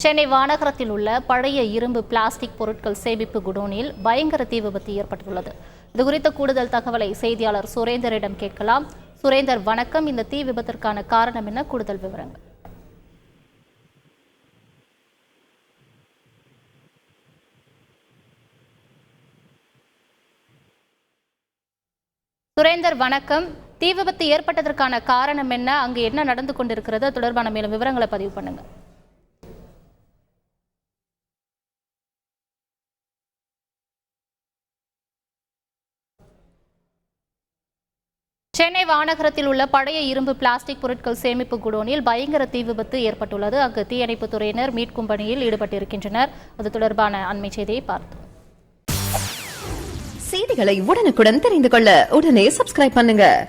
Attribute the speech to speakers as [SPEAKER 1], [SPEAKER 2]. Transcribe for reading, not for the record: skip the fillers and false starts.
[SPEAKER 1] சென்னை வானகரத்தில் உள்ள பழைய இரும்பு பிளாஸ்டிக் பொருட்கள் சேமிப்பு குடோனில் பயங்கர தீ விபத்து ஏற்பட்டுள்ளது. இதுகுறித்த கூடுதல் தகவலை செய்தியாளர் சுரேந்தரிடம் கேட்கலாம். சுரேந்தர், வணக்கம். இந்த தீ விபத்திற்கான காரணம் என்ன? கூடுதல் விவரங்கள். சுரேந்தர், வணக்கம். தீ விபத்து ஏற்பட்டதற்கான காரணம் என்ன? அங்கு என்ன நடந்து கொண்டிருக்கிறது? தொடர்பான மேலும் விவரங்களை பதிவு பண்ணுங்க. சென்னை வானகரத்தில் உள்ள பழைய இரும்பு பிளாஸ்டிக் பொருட்கள் சேமிப்பு குடோனில் பயங்கர தீ விபத்து ஏற்பட்டுள்ளது. அங்கு தீயணைப்புத் துறையினர் மீட்கும் பணியில் ஈடுபட்டிருக்கின்றனர். அது தொடர்பான அண்மை செய்தியை பார்த்தோம்.
[SPEAKER 2] செய்திகளை உடனுக்குடன் தெரிந்து கொள்ள உடனே சப்ஸ்கிரைப் பண்ணுங்க.